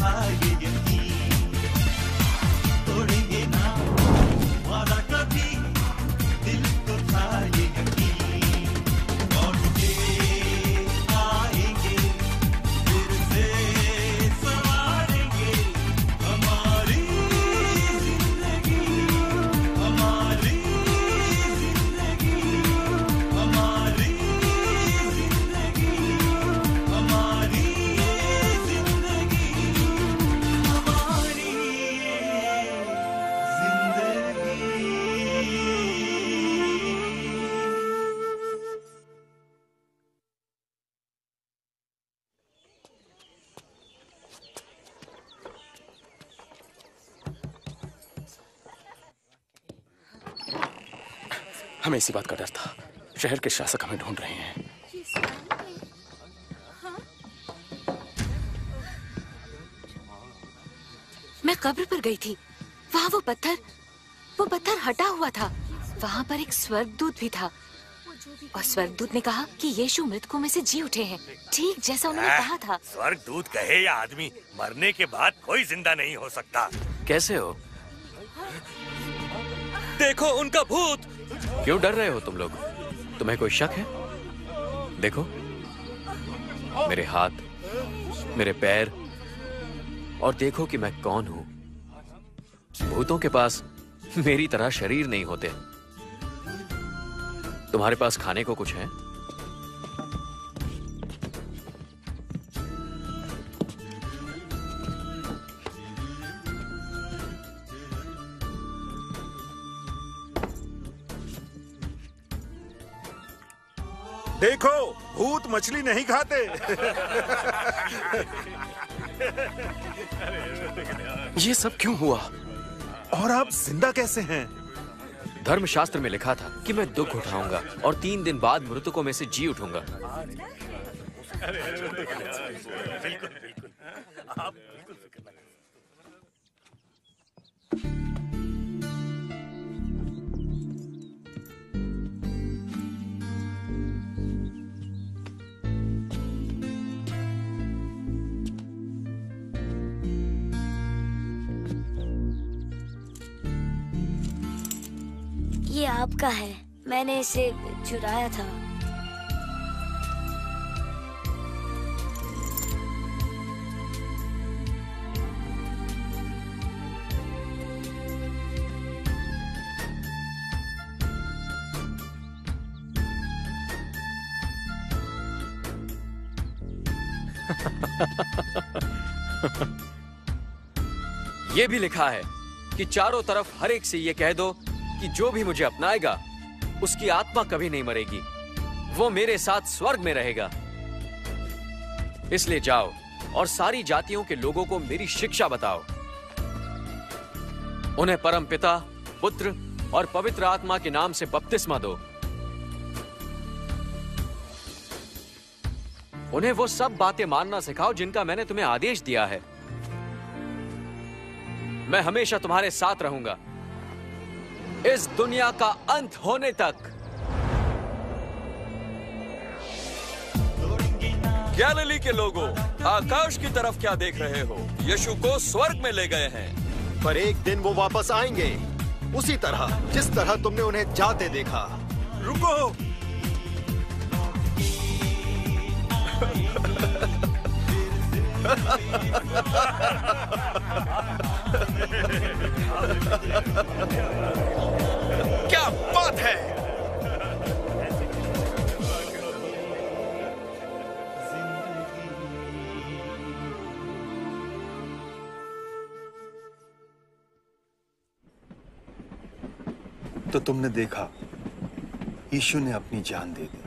था ये यकीन, तोड़ेंगे ना वादा कभी, दिल को था ये यकीन, लौट के आएंगे फिर से संवारेंगे हमारी जिंदगी, हमारी जिंदगी, हमारी जिंदगी, हमारी जिंदगी, हमारी हमें इसी बात का डर था। शहर के शासक हमें ढूंढ रहे हैं। मैं कब्र पर गई थी। वहाँ वो पत्थर हटा हुआ था। वहाँ पर एक स्वर्गदूत भी था और स्वर्गदूत ने कहा कि यीशु मृतकों में से जी उठे हैं, ठीक जैसा उन्होंने कहा था। स्वर्गदूत कहे या आदमी, मरने के बाद कोई जिंदा नहीं हो सकता। कैसे हो? देखो उनका भूत। क्यों डर रहे हो तुम लोग? तुम्हें कोई शक है? देखो, मेरे हाथ, मेरे पैर, और देखो कि मैं कौन हूं। भूतों के पास मेरी तरह शरीर नहीं होते। तुम्हारे पास खाने को कुछ है? देखो, भूत मछली नहीं खाते। ये सब क्यों हुआ? और आप जिंदा कैसे हैं? धर्मशास्त्र में लिखा था कि मैं दुख उठाऊंगा और 3 दिन बाद मृतकों में से जी उठूंगा। ये आपका है, मैंने इसे चुराया था। ये भी लिखा है कि चारों तरफ हर एक से ये कह दो कि जो भी मुझे अपनाएगा उसकी आत्मा कभी नहीं मरेगी, वो मेरे साथ स्वर्ग में रहेगा। इसलिए जाओ और सारी जातियों के लोगों को मेरी शिक्षा बताओ। उन्हें परम पिता, पुत्र और पवित्र आत्मा के नाम से बपतिस्मा दो। उन्हें वो सब बातें मानना सिखाओ जिनका मैंने तुम्हें आदेश दिया है। मैं हमेशा तुम्हारे साथ रहूंगा, इस दुनिया का अंत होने तक। गैलिली के लोगों, आकाश की तरफ क्या देख रहे हो? यीशु को स्वर्ग में ले गए हैं। पर एक दिन वो वापस आएंगे, उसी तरह जिस तरह तुमने उन्हें जाते देखा। रुको। क्या बात है! तो तुमने देखा, यीशु ने अपनी जान दे दी,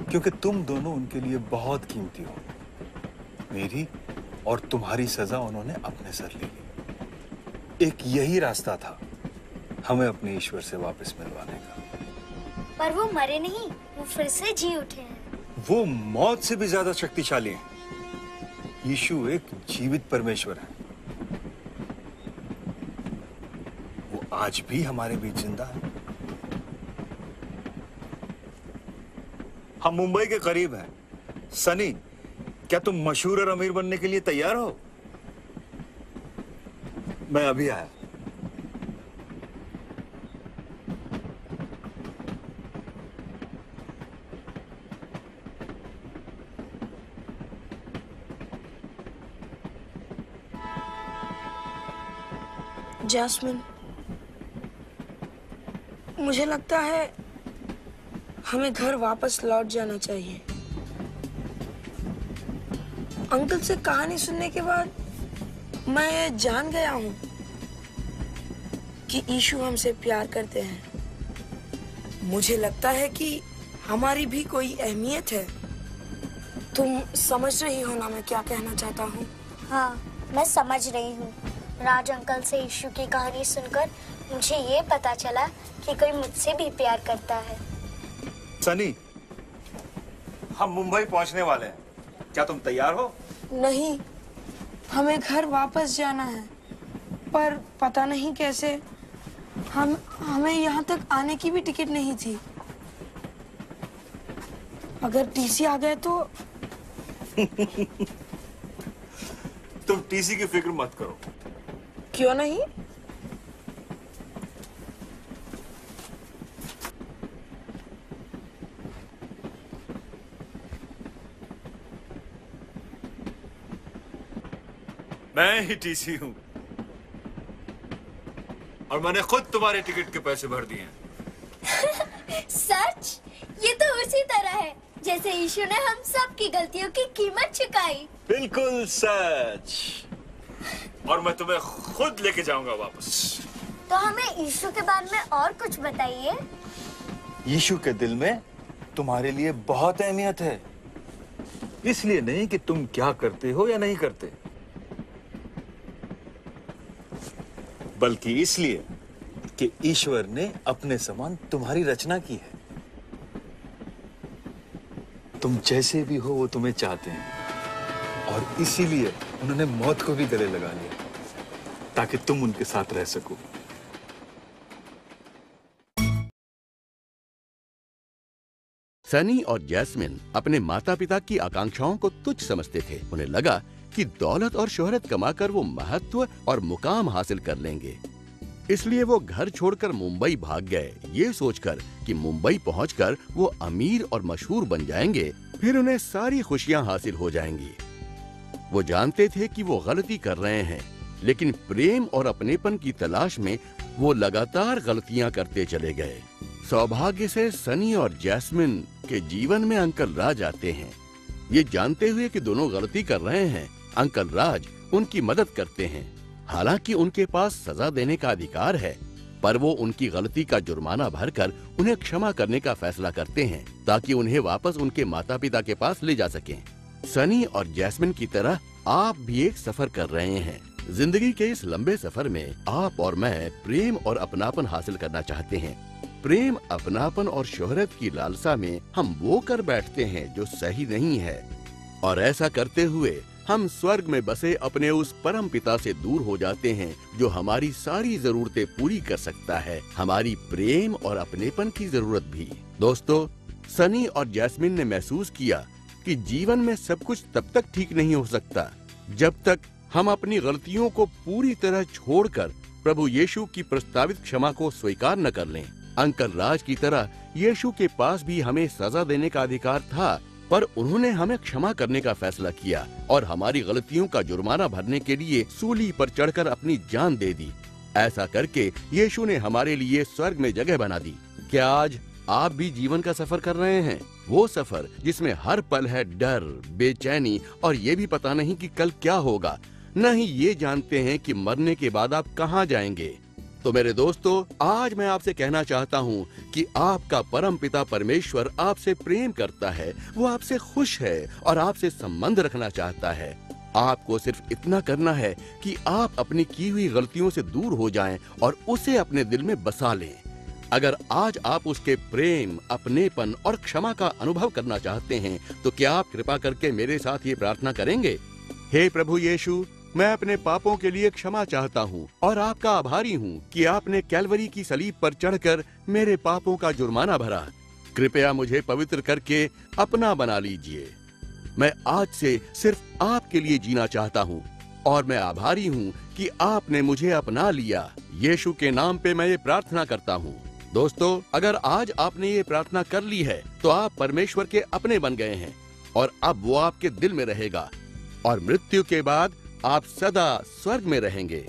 क्योंकि तुम दोनों उनके लिए बहुत कीमती हो। मेरी और तुम्हारी सजा उन्होंने अपने सर ले ली। एक यही रास्ता था हमें अपने ईश्वर से वापस मिलवाने का। पर वो मरे नहीं, वो फिर से जी उठे हैं। वो मौत से भी ज्यादा शक्तिशाली हैं। यीशु एक जीवित परमेश्वर है। वो आज भी हमारे बीच जिंदा है। हम मुंबई के करीब हैं। सनी, क्या तुम मशहूर और अमीर बनने के लिए तैयार हो? मैं अभी आया। जैस्मिन, मुझे लगता है हमें घर वापस लौट जाना चाहिए। अंकल से कहानी सुनने के बाद मैं ये जान गया हूँ कि ईशु हमसे प्यार करते हैं। मुझे लगता है कि हमारी भी कोई अहमियत है। तुम समझ रही हो ना मैं क्या कहना चाहता हूँ? हाँ, मैं समझ रही हूँ। राज अंकल से ईशु की कहानी सुनकर मुझे ये पता चला कि कोई मुझसे भी प्यार करता है। सनी, हम मुंबई पहुंचने वाले हैं। क्या तुम तैयार हो? नहीं, हमें घर वापस जाना है, पर पता नहीं कैसे। हमें यहाँ तक आने की भी टिकट नहीं थी। अगर टीसी आ गए तो? तुम टीसी की फिक्र मत करो। क्यों नहीं? मैं ही टीसी हूँ और मैंने खुद तुम्हारे टिकट के पैसे भर दिए हैं। सच? ये तो उसी तरह है जैसे ईशु ने हम सब की गलतियों की कीमत चुकाई। बिल्कुल सच। और मैं तुम्हें खुद लेके जाऊंगा वापस। तो हमें ईशु के बारे में और कुछ बताइए। यीशु के दिल में तुम्हारे लिए बहुत अहमियत है। इसलिए नहीं कि तुम क्या करते हो या नहीं करते, बल्कि इसलिए कि ईश्वर ने अपने समान तुम्हारी रचना की है। तुम जैसे भी हो वो तुम्हें चाहते हैं और इसीलिए उन्होंने मौत को भी गले लगा लिया ताकि तुम उनके साथ रह सको। सनी और जैस्मिन अपने माता पिता की आकांक्षाओं को तुच्छ समझते थे। उन्हें लगा कि दौलत और शोहरत कमाकर वो महत्व और मुकाम हासिल कर लेंगे। इसलिए वो घर छोड़कर मुंबई भाग गए, ये सोचकर कि मुंबई पहुंचकर वो अमीर और मशहूर बन जाएंगे, फिर उन्हें सारी खुशियां हासिल हो जाएंगी। वो जानते थे कि वो गलती कर रहे हैं, लेकिन प्रेम और अपनेपन की तलाश में वो लगातार गलतियां करते चले गए। सौभाग्य से सनी और जैस्मिन के जीवन में अंकल राज आते हैं। ये जानते हुए कि दोनों गलती कर रहे हैं, अंकल राज उनकी मदद करते हैं। हालांकि उनके पास सजा देने का अधिकार है, पर वो उनकी गलती का जुर्माना भरकर उन्हें क्षमा करने का फैसला करते हैं ताकि उन्हें वापस उनके माता पिता के पास ले जा सकें। सनी और जैस्मिन की तरह आप भी एक सफर कर रहे हैं। जिंदगी के इस लंबे सफर में आप और मैं प्रेम और अपनापन हासिल करना चाहते हैं। प्रेम, अपनापन और शोहरत की लालसा में हम वो कर बैठते हैं जो सही नहीं है, और ऐसा करते हुए हम स्वर्ग में बसे अपने उस परम पिता से दूर हो जाते हैं जो हमारी सारी जरूरतें पूरी कर सकता है, हमारी प्रेम और अपनेपन की जरूरत भी। दोस्तों, सनी और जैस्मिन ने महसूस किया कि जीवन में सब कुछ तब तक ठीक नहीं हो सकता जब तक हम अपनी गलतियों को पूरी तरह छोड़कर प्रभु यीशु की प्रस्तावित क्षमा को स्वीकार न कर लें। अंकल राज की तरह यीशु के पास भी हमें सजा देने का अधिकार था, पर उन्होंने हमें क्षमा करने का फैसला किया और हमारी गलतियों का जुर्माना भरने के लिए सूली पर चढ़कर अपनी जान दे दी। ऐसा करके यीशु ने हमारे लिए स्वर्ग में जगह बना दी। क्या आज आप भी जीवन का सफर कर रहे हैं? वो सफर जिसमें हर पल है डर, बेचैनी और ये भी पता नहीं कि कल क्या होगा, न ही ये जानते हैं कि मरने के बाद आप कहाँ जाएंगे। तो मेरे दोस्तों, आज मैं आपसे कहना चाहता हूँ कि आपका परम पिता परमेश्वर आपसे प्रेम करता है, वो आपसे खुश है और आपसे संबंध रखना चाहता है। आपको सिर्फ इतना करना है कि आप अपनी की हुई गलतियों से दूर हो जाएं और उसे अपने दिल में बसा लें। अगर आज आप उसके प्रेम, अपनेपन और क्षमा का अनुभव करना चाहते हैं, तो क्या आप कृपा करके मेरे साथ ये प्रार्थना करेंगे? हे प्रभु यीशु, मैं अपने पापों के लिए क्षमा चाहता हूँ और आपका आभारी हूँ कि आपने कैलवरी की सलीब पर चढ़कर मेरे पापों का जुर्माना भरा। कृपया मुझे पवित्र करके अपना बना लीजिए। मैं आज से सिर्फ आपके लिए जीना चाहता हूँ। और मैं आभारी हूँ कि आपने मुझे अपना लिया। यीशु के नाम पे मैं ये प्रार्थना करता हूँ। दोस्तों, अगर आज आपने ये प्रार्थना कर ली है तो आप परमेश्वर के अपने बन गए हैं और अब वो आपके दिल में रहेगा और मृत्यु के बाद आप सदा स्वर्ग में रहेंगे।